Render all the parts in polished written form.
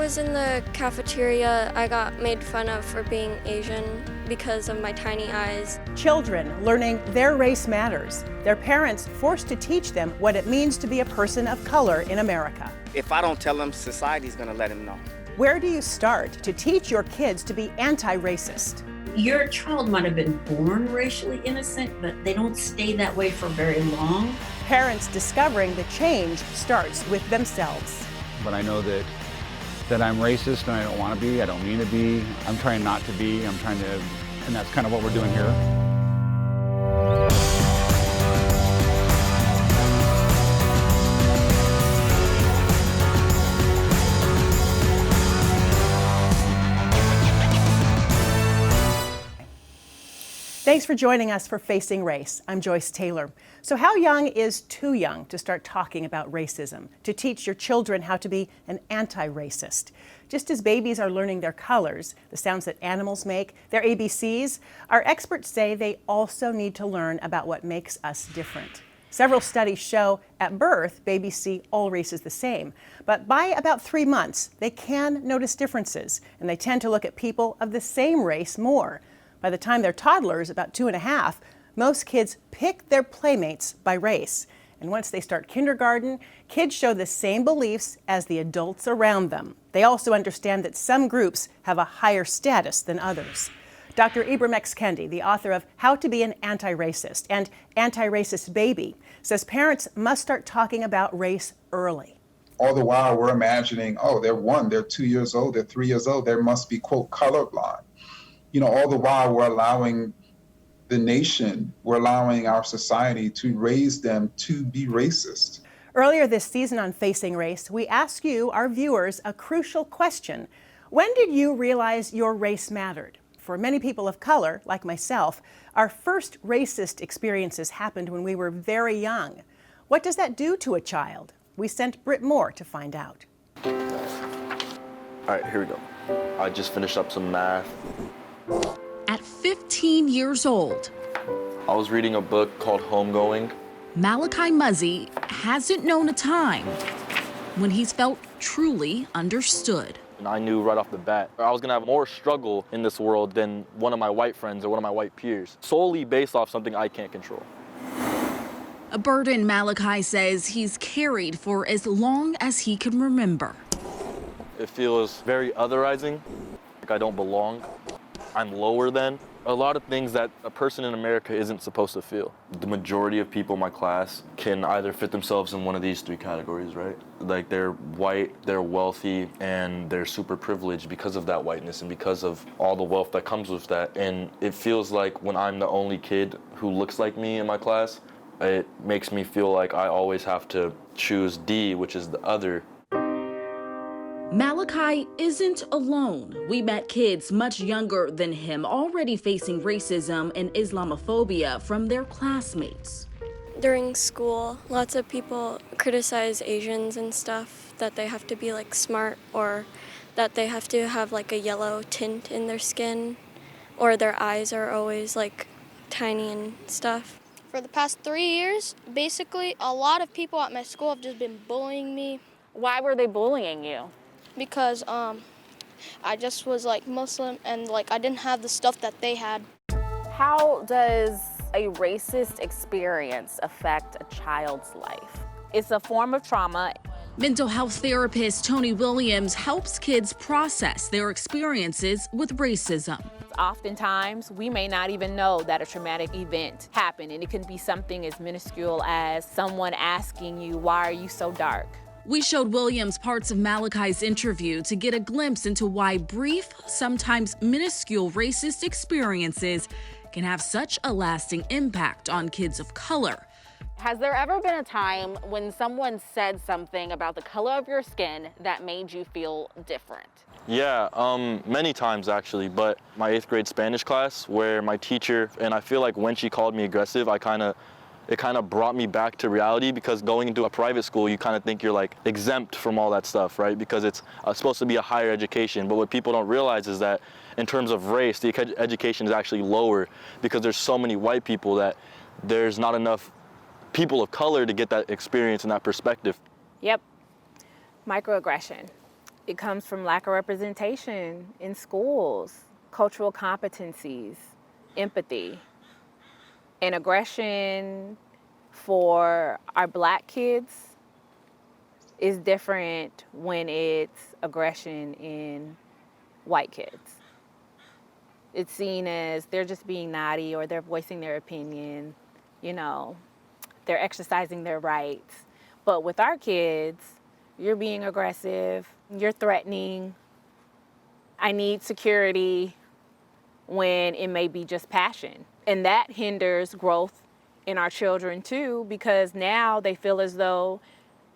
was in the cafeteria, I got made fun of for being Asian because of my tiny eyes. Children learning their race matters. Their parents forced to teach them what it means to be a person of color in America. If I don't tell them, society's gonna let them know. Where do you start to teach your kids to be anti-racist? Your child might have been born racially innocent, but they don't stay that way for very long. Parents discovering the change starts with themselves. But I know that I'm racist and I don't want to be, I don't mean to be, I'm trying not to be, and that's kind of what we're doing here. Thanks for joining us for Facing Race. I'm Joyce Taylor. So how young is too young to start talking about racism, to teach your children how to be an anti-racist? Just as babies are learning their colors, the sounds that animals make, their ABCs, our experts say they also need to learn about what makes us different. Several studies show at birth, babies see all races the same. But by about 3 months, they can notice differences, and they tend to look at people of the same race more. By the time they're toddlers, about 2.5, most kids pick their playmates by race. And once they start kindergarten, kids show the same beliefs as the adults around them. They also understand that some groups have a higher status than others. Dr. Ibram X. Kendi, the author of How to Be an Anti-Racist and Anti-Racist Baby, says parents must start talking about race early. All the while we're imagining, oh, they're 1, they're 2 years old, they're 3 years old, there must be, quote, colorblind. All the while we're allowing the nation, we're allowing our society to raise them to be racist. Earlier this season on Facing Race, we asked you, our viewers, a crucial question. When did you realize your race mattered? For many people of color, like myself, our first racist experiences happened when we were very young. What does that do to a child? We sent Britt Moore to find out. All right, here we go. I just finished up some math. At 15 years old, I was reading a book called Homegoing. Malachi Muzzy hasn't known a time when he's felt truly understood. And I knew right off the bat I was gonna have more struggle in this world than one of my white friends or one of my white peers, solely based off something I can't control. A burden Malachi says he's carried for as long as he can remember. It feels very otherizing, like I don't belong. I'm lower than. A lot of things that a person in America isn't supposed to feel. The majority of people in my class can either fit themselves in one of these 3 categories, right? Like they're white, they're wealthy, and they're super privileged because of that whiteness and because of all the wealth that comes with that. And it feels like when I'm the only kid who looks like me in my class, it makes me feel like I always have to choose D, which is the other. Malachi isn't alone. We met kids much younger than him already facing racism and Islamophobia from their classmates. During school, lots of people criticize Asians and stuff, that they have to be like smart or that they have to have like a yellow tint in their skin or their eyes are always like tiny and stuff. For the past 3 years, basically a lot of people at my school have just been bullying me. Why were they bullying you? Because I just was like Muslim and like I didn't have the stuff that they had. How does a racist experience affect a child's life? It's a form of trauma. Mental health therapist Tony Williams helps kids process their experiences with racism. Oftentimes, we may not even know that a traumatic event happened, and it can be something as minuscule as someone asking you, "Why are you so dark?" We showed Williams parts of Malachi's interview to get a glimpse into why brief, sometimes minuscule racist experiences can have such a lasting impact on kids of color. Has there ever been a time when someone said something about the color of your skin that made you feel different? Yeah, many times actually, but my 8th grade Spanish class where my teacher, and I feel like when she called me aggressive, it kind of brought me back to reality, because going into a private school, you kind of think you're like exempt from all that stuff, right? Because it's supposed to be a higher education. But what people don't realize is that in terms of race, the education is actually lower because there's so many white people that there's not enough people of color to get that experience and that perspective. Yep, microaggression. It comes from lack of representation in schools, cultural competencies, empathy, and aggression for our Black kids is different when it's aggression in white kids. It's seen as they're just being naughty or they're voicing their opinion, you know, they're exercising their rights. But with our kids, you're being aggressive, you're threatening, I need security, when it may be just passion. And that hinders growth in our children too, because now they feel as though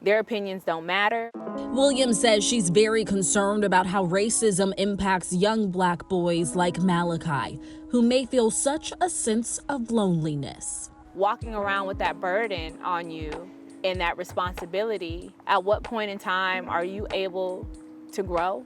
their opinions don't matter. Williams says she's very concerned about how racism impacts young Black boys like Malachi, who may feel such a sense of loneliness. Walking around with that burden on you and that responsibility, at what point in time are you able to grow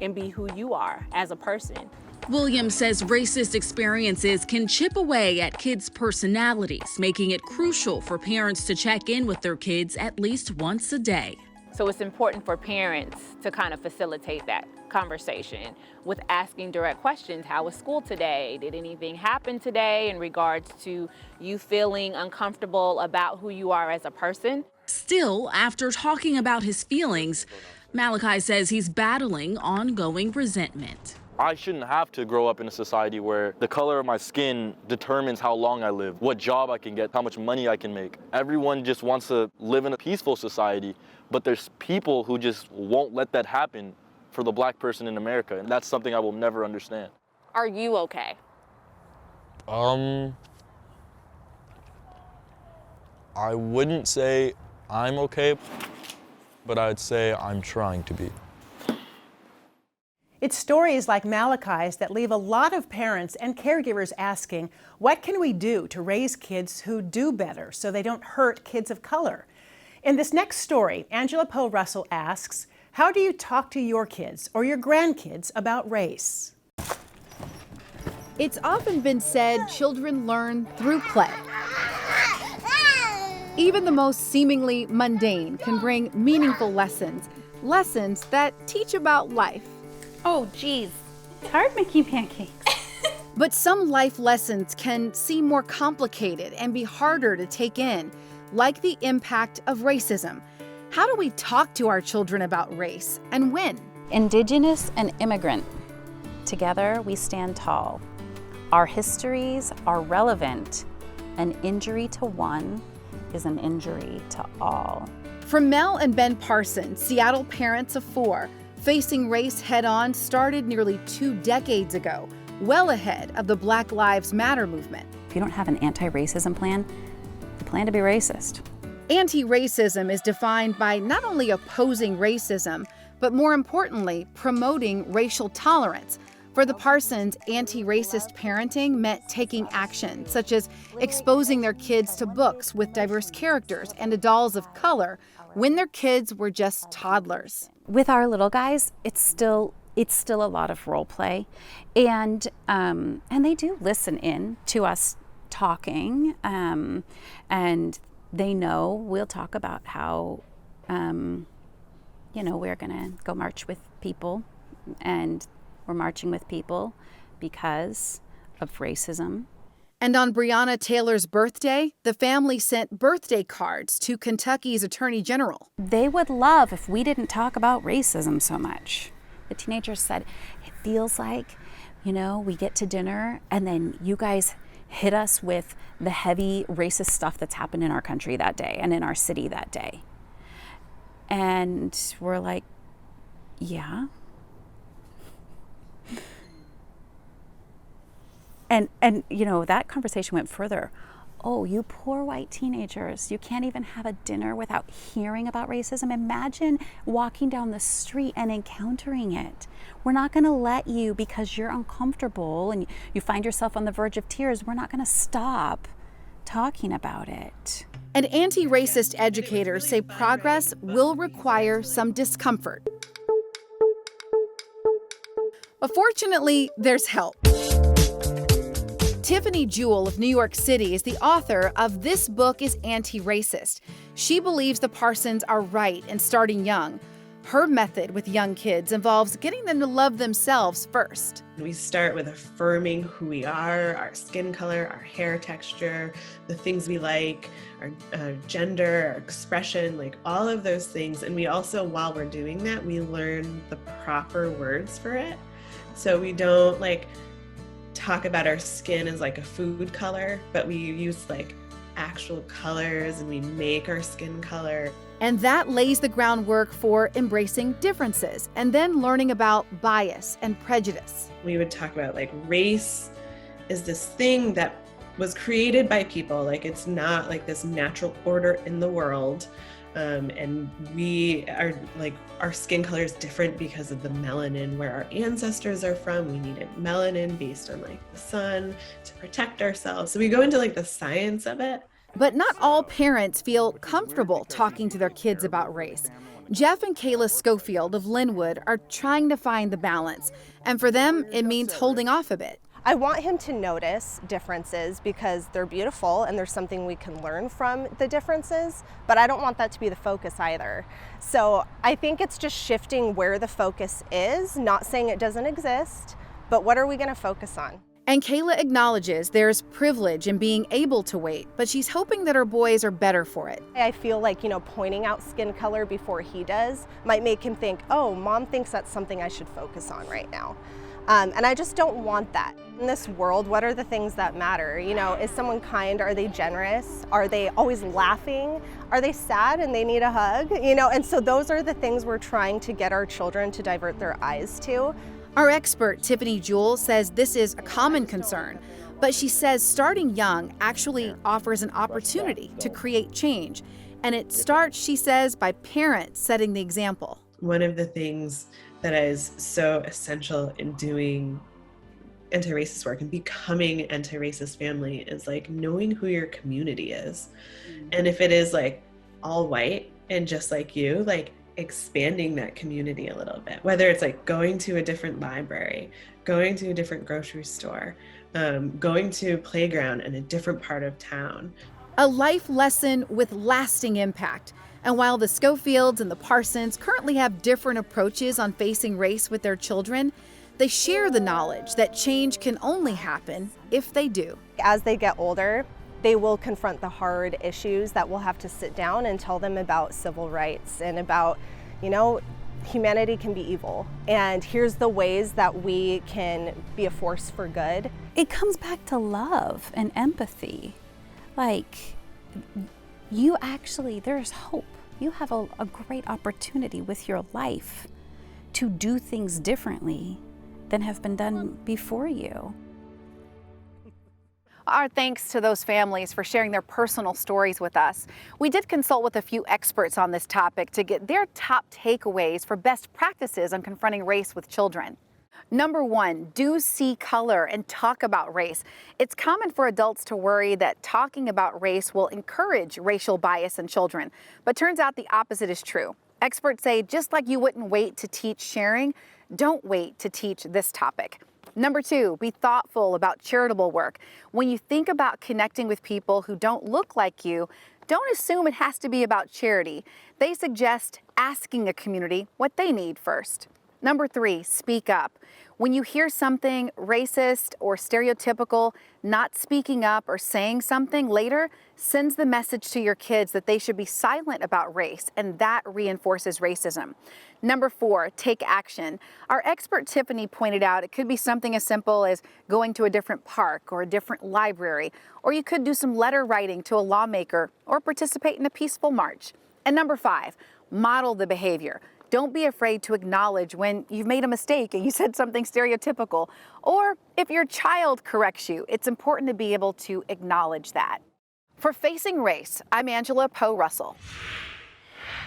and be who you are as a person? Williams says racist experiences can chip away at kids' personalities, making it crucial for parents to check in with their kids at least once a day. So it's important for parents to kind of facilitate that conversation with asking direct questions. How was school today? Did anything happen today in regards to you feeling uncomfortable about who you are as a person? Still, after talking about his feelings, Malachi says he's battling ongoing resentment. I shouldn't have to grow up in a society where the color of my skin determines how long I live, what job I can get, how much money I can make. Everyone just wants to live in a peaceful society, but there's people who just won't let that happen for the Black person in America, and that's something I will never understand. Are you okay? I wouldn't say I'm okay, but I'd say I'm trying to be. It's stories like Malachi's that leave a lot of parents and caregivers asking, what can we do to raise kids who do better so they don't hurt kids of color? In this next story, Angela Poe Russell asks, how do you talk to your kids or your grandkids about race? It's often been said children learn through play. Even the most seemingly mundane can bring meaningful lessons that teach about life. Oh, geez, it's hard making pancakes. But some life lessons can seem more complicated and be harder to take in, like the impact of racism. How do we talk to our children about race and when? Indigenous and immigrant. Together we stand tall. Our histories are relevant. An injury to one is an injury to all. From Mel and Ben Parsons, Seattle parents of 4, facing race head-on started nearly 2 decades ago, well ahead of the Black Lives Matter movement. If you don't have an anti-racism plan, you plan to be racist. Anti-racism is defined by not only opposing racism, but more importantly, promoting racial tolerance. For the Parsons, anti-racist parenting meant taking action, such as exposing their kids to books with diverse characters and to dolls of color when their kids were just toddlers. With our little guys, it's still a lot of role play, and they do listen in to us talking, and they know we'll talk about how we're gonna go march with people, and we're marching with people because of racism. And on Breonna Taylor's birthday, the family sent birthday cards to Kentucky's Attorney General. They would love if we didn't talk about racism so much. The teenagers said, it feels like, we get to dinner and then you guys hit us with the heavy racist stuff that's happened in our country that day and in our city that day. And we're like, yeah. And that conversation went further. Oh, you poor white teenagers, you can't even have a dinner without hearing about racism. Imagine walking down the street and encountering it. We're not gonna let you, because you're uncomfortable and you find yourself on the verge of tears, we're not gonna stop talking about it. And anti-racist educators say progress will require some discomfort. But fortunately, there's help. Tiffany Jewell of New York City is the author of This Book is Anti-Racist. She believes the Parsons are right in starting young. Her method with young kids involves getting them to love themselves first. We start with affirming who we are, our skin color, our hair texture, the things we like, our gender, our expression, like all of those things. And we also, while we're doing that, we learn the proper words for it. So we don't like talk about our skin as like a food color, but we use like actual colors and we make our skin color. And that lays the groundwork for embracing differences and then learning about bias and prejudice. We would talk about like race is this thing that was created by people. Like it's not like this natural order in the world. And we are like, our skin color is different because of the melanin where our ancestors are from. We needed melanin based on like the sun to protect ourselves. So we go into like the science of it. But not all parents feel comfortable talking to their kids about race. Jeff and Kayla Schofield of Linwood are trying to find the balance. And for them, it means holding off a bit. I want him to notice differences because they're beautiful and there's something we can learn from the differences, but I don't want that to be the focus either. So I think it's just shifting where the focus is, not saying it doesn't exist, but what are we going to focus on? And Kayla acknowledges there's privilege in being able to wait, but she's hoping that her boys are better for it. I feel like, pointing out skin color before he does might make him think, oh, mom thinks that's something I should focus on right now. And I just don't want that. In this world, what are the things that matter? Is someone kind? Are they generous? Are they always laughing? Are they sad and they need a hug? And so those are the things we're trying to get our children to divert their eyes to. Our expert, Tiffany Jewell, says this is a common concern, but she says starting young actually offers an opportunity to create change. And it starts, she says, by parents setting the example. One of the things that is so essential in doing anti-racist work and becoming an anti-racist family is like knowing who your community is. And if it is like all white and just like you, like expanding that community a little bit, whether it's like going to a different library, going to a different grocery store, going to a playground in a different part of town. A life lesson with lasting impact. And while the Schofields and the Parsons currently have different approaches on facing race with their children, they share the knowledge that change can only happen if they do. As they get older, they will confront the hard issues that we'll have to sit down and tell them about civil rights and about, humanity can be evil. And here's the ways that we can be a force for good. It comes back to love and empathy. Like, there's hope. You have a great opportunity with your life to do things differently than have been done before you. Our thanks to those families for sharing their personal stories with us. We did consult with a few experts on this topic to get their top takeaways for best practices on confronting race with children. Number 1, do see color and talk about race. It's common for adults to worry that talking about race will encourage racial bias in children, but turns out the opposite is true. Experts say just like you wouldn't wait to teach sharing, don't wait to teach this topic. Number 2, be thoughtful about charitable work. When you think about connecting with people who don't look like you, don't assume it has to be about charity. They suggest asking a community what they need first. Number 3, speak up. When you hear something racist or stereotypical, not speaking up or saying something later sends the message to your kids that they should be silent about race, and that reinforces racism. Number 4, take action. Our expert Tiffany pointed out it could be something as simple as going to a different park or a different library, or you could do some letter writing to a lawmaker or participate in a peaceful march. And number 5, model the behavior. Don't be afraid to acknowledge when you've made a mistake and you said something stereotypical, or if your child corrects you, it's important to be able to acknowledge that. For Facing Race, I'm Angela Poe Russell.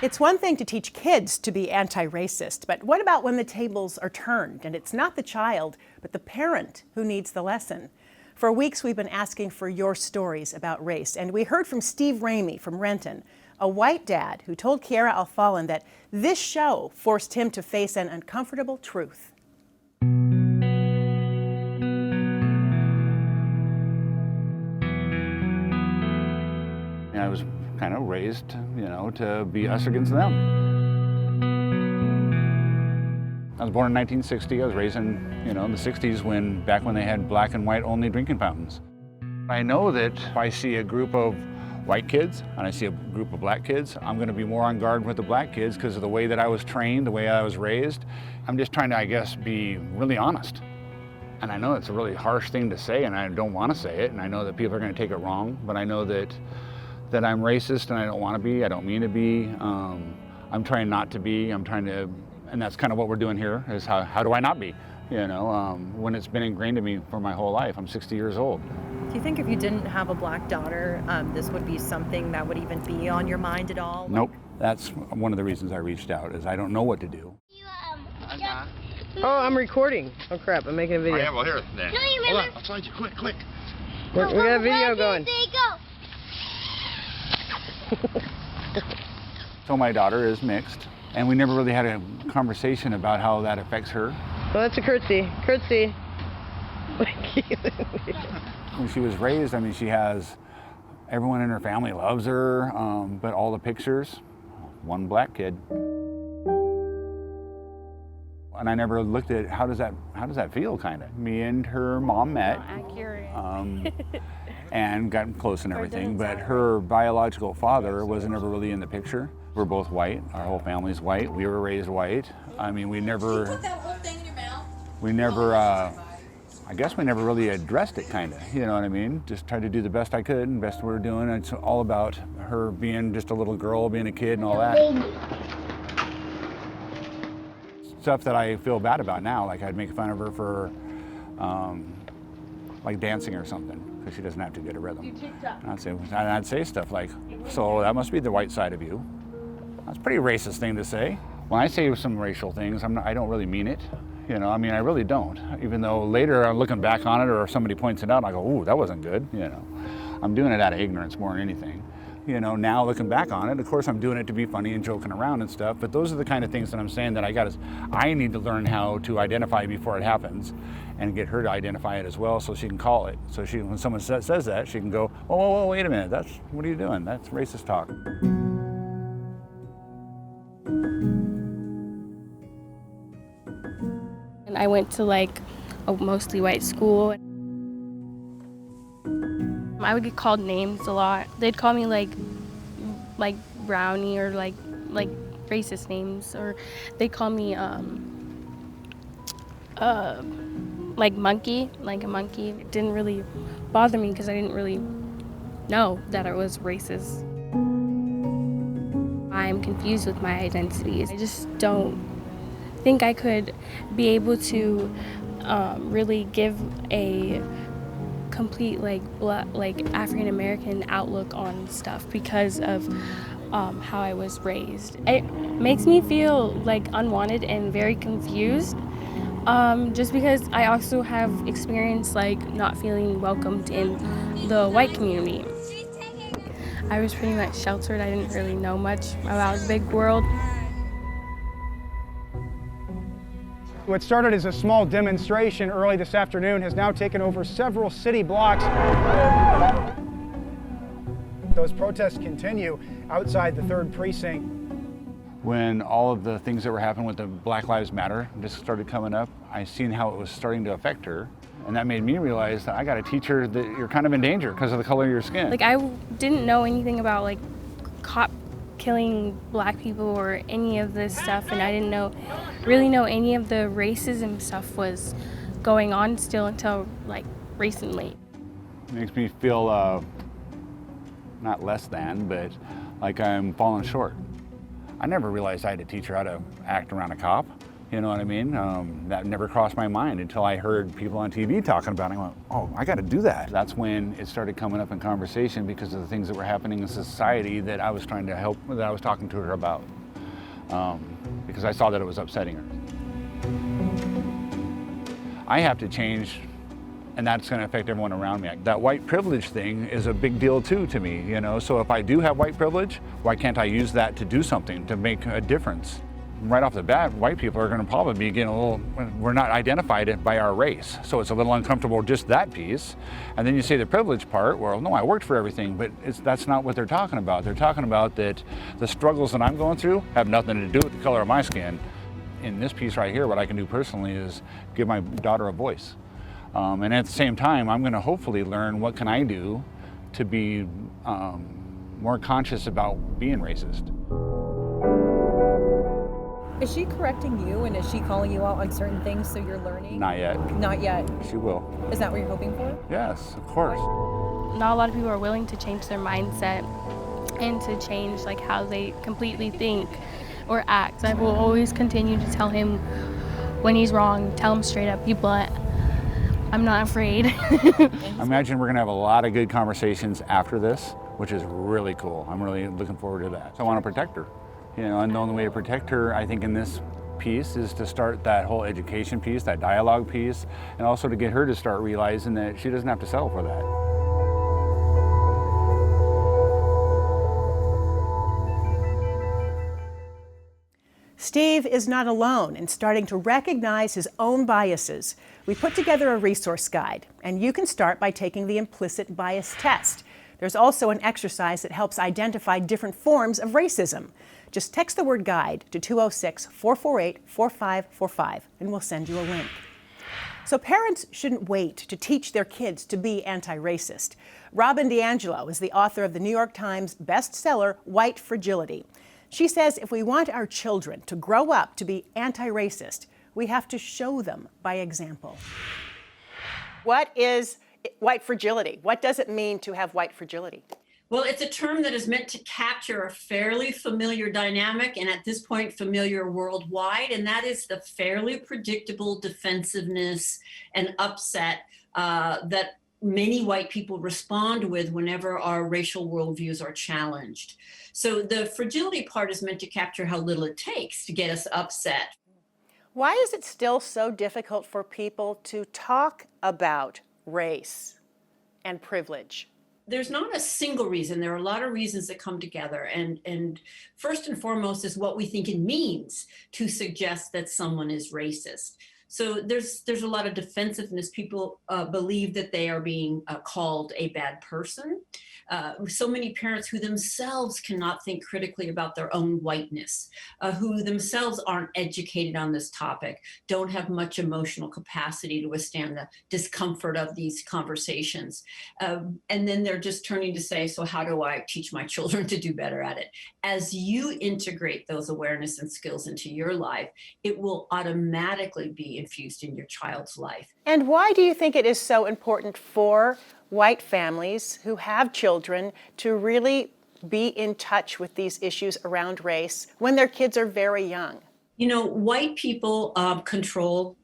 It's one thing to teach kids to be anti-racist, but what about when the tables are turned and it's not the child, but the parent who needs the lesson? For weeks, we've been asking for your stories about race, and we heard from Steve Ramey from Renton, a white dad who told Kiara Alfalin that this show forced him to face an uncomfortable truth. I was kind of raised, to be us against them. I was born in 1960. I was raised in, the 60s back when they had black and white only drinking fountains. I know that if I see a group of white kids and I see a group of black kids, I'm going to be more on guard with the black kids because of the way that I was trained, the way I was raised. I'm just trying to, I guess, be really honest. And I know it's a really harsh thing to say, and I don't want to say it, and I know that people are going to take it wrong, but I know that I'm racist and I don't want to be, I don't mean to be. I'm trying not to be, and that's kind of what we're doing here, is how do I not be, when it's been ingrained in me for my whole life. I'm 60 years old. Do you think if you didn't have a black daughter, this would be something that would even be on your mind at all? Nope. That's one of the reasons I reached out, is I don't know what to do. Oh, I'm recording. Oh crap, I'm making a video. Oh, yeah, well, here, then. Hold on, I'll slide you, quick. we got a video going. So my daughter is mixed, and we never really had a conversation about how that affects her. Well, that's a curtsy. Curtsy. When she was raised, she has, everyone in her family loves her, but all the pictures, one black kid. And I never looked at how does that feel, kind of. Me and her mom met, and got close and everything, but her biological father wasn't ever really in the picture. We're both white, our whole family's white, we were raised white. We never, I guess we never really addressed it, kind of, you know what I mean? Just tried to do the best I could and best we were doing. It's all about her being just a little girl, being a kid and all that. Stuff that I feel bad about now, like I'd make fun of her for like dancing or something, because she doesn't have to get a rhythm. And I'd say stuff like, so that must be the white side of you. That's a pretty racist thing to say. When I say some racial things, I don't really mean it. I really don't. Even though later I'm looking back on it or if somebody points it out, I go, ooh, that wasn't good, I'm doing it out of ignorance more than anything. Now looking back on it, of course I'm doing it to be funny and joking around and stuff, but those are the kind of things that I'm saying that I need to learn how to identify before it happens and get her to identify it as well so she can call it. So when someone says that, she can go, whoa, wait a minute, what are you doing? That's racist talk. And I went to a mostly white school. I would get called names a lot. They'd call me like brownie or like racist names, or they'd call me like monkey, like a monkey. It didn't really bother me because I didn't really know that I was racist. I'm confused with my identity. I just don't think I could be able to really give a complete African American outlook on stuff because of how I was raised. It makes me feel unwanted and very confused, just because I also have experienced not feeling welcomed in the white community. I was pretty much sheltered. I didn't really know much about the big world. What started as a small demonstration early this afternoon has now taken over several city blocks. Those protests continue outside the 3rd precinct. When all of the things that were happening with the Black Lives Matter just started coming up, I seen how it was starting to affect her. And that made me realize that I got to teach her that you're kind of in danger because of the color of your skin. I didn't know anything about cop killing black people or any of this stuff, and I didn't really know any of the racism stuff was going on still until recently. It makes me feel not less than, but like I'm falling short. I never realized I had to teach her how to act around a cop. You know what I mean? That never crossed my mind until I heard people on TV talking about it. I went, oh, I got to do that. That's when it started coming up in conversation because of the things that were happening in society that I was trying to help, that I was talking to her about, because I saw that it was upsetting her. I have to change, and that's going to affect everyone around me. That white privilege thing is a big deal too to me, So if I do have white privilege, why can't I use that to do something, to make a difference? Right off the bat, white people are going to probably be getting a little, we're not identified by our race, so it's a little uncomfortable, just that piece. And then you say the privilege part, well, no, I worked for everything, but that's not what they're talking about. They're talking about that the struggles that I'm going through have nothing to do with the color of my skin. In this piece right here, what I can do personally is give my daughter a voice. And at the same time, I'm gonna hopefully learn what can I do to be more conscious about being racist. Is she correcting you, and is she calling you out on certain things so you're learning? Not yet. Not yet. She will. Is that what you're hoping for? Yes, of course. Not a lot of people are willing to change their mindset and to change like how they completely think or act. I will always continue to tell him when he's wrong, tell him straight up, be blunt. I'm not afraid. I imagine we're gonna have a lot of good conversations after this, which is really cool. I'm really looking forward to that. So I want to protect her. You know, and the only way to protect her, I think, in this piece is to start that whole education piece, that dialogue piece, and also to get her to start realizing that she doesn't have to settle for that. Steve is not alone in starting to recognize his own biases. We put together a resource guide, and you can start by taking the implicit bias test. There's also an exercise that helps identify different forms of racism. Just text the word guide to 206-448-4545, and we'll send you a link. So parents shouldn't wait to teach their kids to be anti-racist. Robin DiAngelo is the author of the New York Times bestseller, White Fragility. She says if we want our children to grow up to be anti-racist, we have to show them by example. What is white fragility? What does it mean to have white fragility? Well, it's a term that is meant to capture a fairly familiar dynamic, and at this point, familiar worldwide, and that is the fairly predictable defensiveness and upset that many white people respond with whenever our racial worldviews are challenged. So the fragility part is meant to capture how little it takes to get us upset. Why is it still so difficult for people to talk about race and privilege? There's not a single reason. There are a lot of reasons that come together. And first and foremost is what we think it means to suggest that someone is racist. So there's a lot of defensiveness. People believe that they are being called a bad person. So many parents who themselves cannot think critically about their own whiteness, who themselves aren't educated on this topic, don't have much emotional capacity to withstand the discomfort of these conversations. And then they're just turning to say, so how do I teach my children to do better at it? As you integrate those awareness and skills into your life, it will automatically be infused in your child's life. And why do you think it is so important for white families who have children to really be in touch with these issues around race when their kids are very young? You know, white people control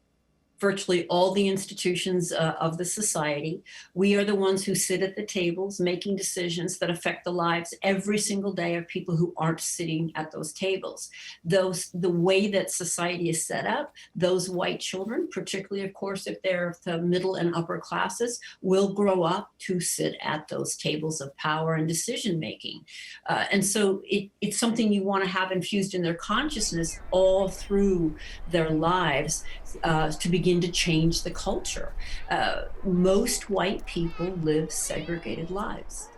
virtually all the institutions of the society. We are the ones who sit at the tables making decisions that affect the lives every single day of people who aren't sitting at those tables. The way that society is set up, those white children, particularly, of course, if they're the middle and upper classes, will grow up to sit at those tables of power and decision making. And so it's something you want to have infused in their consciousness all through their lives to begin to change the culture. Most white people live segregated lives.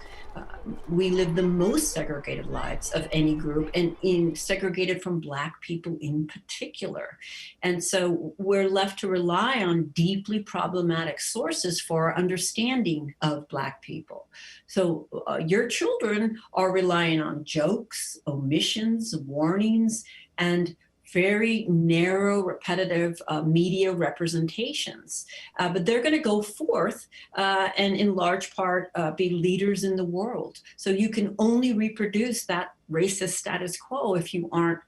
We live the most segregated lives of any group, and segregated from Black people in particular. And so we're left to rely on deeply problematic sources for our understanding of Black people. So your children are relying on jokes, omissions, warnings, and very narrow, repetitive media representations. But they're going to go forth and in large part be leaders in the world. So you can only reproduce that racist status quo if you aren't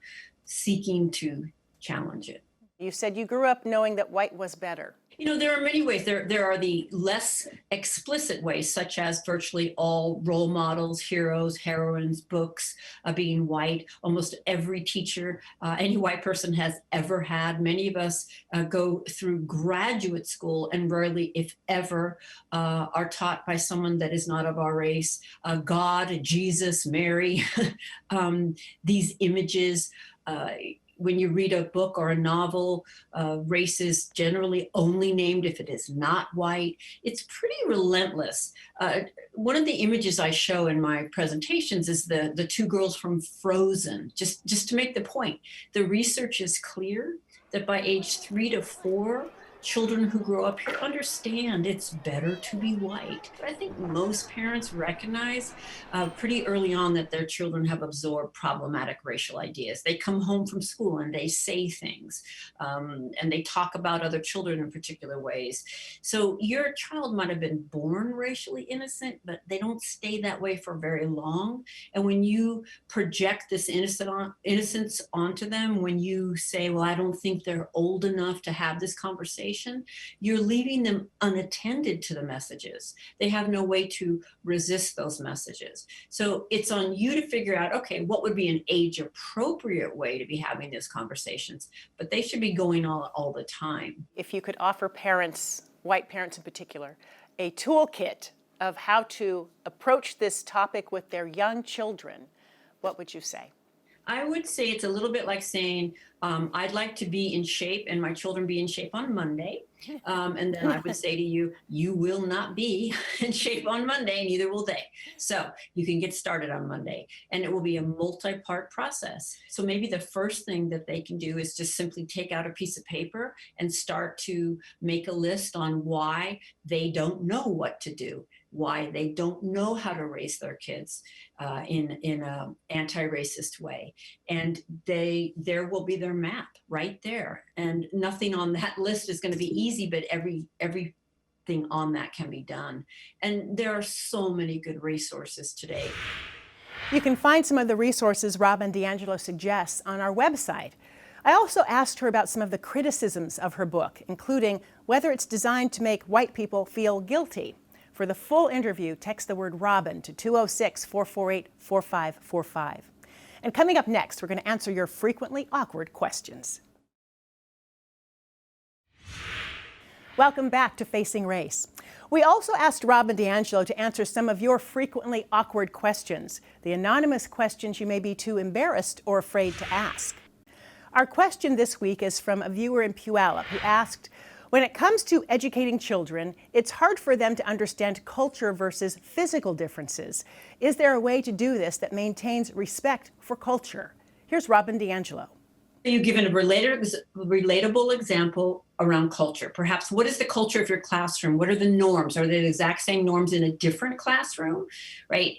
seeking to challenge it. You said you grew up knowing that white was better. You know, there are many ways. There are the less explicit ways, such as virtually all role models, heroes, heroines, books being white. Almost every teacher any white person has ever had. Many of us go through graduate school and rarely, if ever, are taught by someone that is not of our race. God, Jesus, Mary, these images. when you read a book or a novel, race is generally only named if it is not white. It's pretty relentless. One of the images I show in my presentations is the two girls from Frozen, just to make the point. The research is clear that by age 3 to 4, children who grow up here understand it's better to be white. I think most parents recognize pretty early on that their children have absorbed problematic racial ideas. They come home from school and they say things, and they talk about other children in particular ways. So your child might have been born racially innocent, but they don't stay that way for very long. And when you project this innocence onto them, when you say, well, I don't think they're old enough to have this conversation, you're leaving them unattended to the messages. They have no way to resist those messages. So it's on you to figure out, okay, what would be an age appropriate way to be having those conversations? But they should be going all the time. If you could offer parents, white parents in particular, a toolkit of how to approach this topic with their young children, what would you say? I would say it's a little bit like saying, I'd like to be in shape and my children be in shape on Monday. And then I would say to you, you will not be in shape on Monday, neither will they. So you can get started on Monday, and it will be a multi-part process. So maybe the first thing that they can do is just simply take out a piece of paper and start to make a list on why they don't know what to do, why they don't know how to raise their kids in an anti-racist way. And there will be their map right there. And nothing on that list is going to be easy, but everything on that can be done. And there are so many good resources today. You can find some of the resources Robin DiAngelo suggests on our website. I also asked her about some of the criticisms of her book, including whether it's designed to make white people feel guilty. For the full interview, text the word Robin to 206-448-4545. And coming up next, we're going to answer your frequently awkward questions. Welcome back to Facing Race. We also asked Robin DiAngelo to answer some of your frequently awkward questions, the anonymous questions you may be too embarrassed or afraid to ask. Our question this week is from a viewer in Puyallup who asked, when it comes to educating children, it's hard for them to understand culture versus physical differences. Is there a way to do this that maintains respect for culture? Here's Robin DiAngelo. You've given a relatable example around culture. Perhaps what is the culture of your classroom? What are the norms? Are they the exact same norms in a different classroom, right?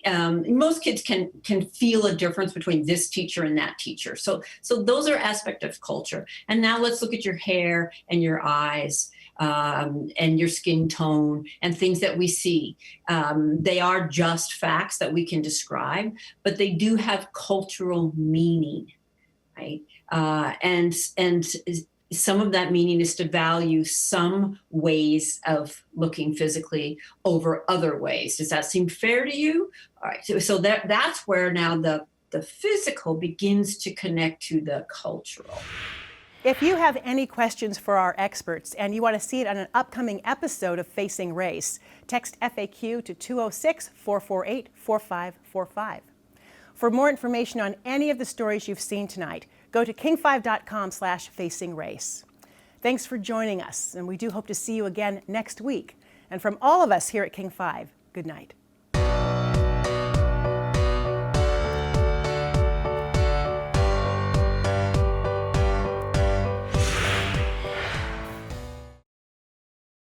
Most kids can feel a difference between this teacher and that teacher. So those are aspects of culture. And now let's look at your hair and your eyes and your skin tone and things that we see. They are just facts that we can describe, but they do have cultural meaning, right? And some of that meaning is to value some ways of looking physically over other ways. Does that seem fair to you? All right, so that's where now the physical begins to connect to the cultural. If you have any questions for our experts and you want to see it on an upcoming episode of Facing Race, text FAQ to 206-448-4545. For more information on any of the stories you've seen tonight, go to king5.com/facingrace. Thanks for joining us, and we do hope to see you again next week. And from all of us here at King 5, good night.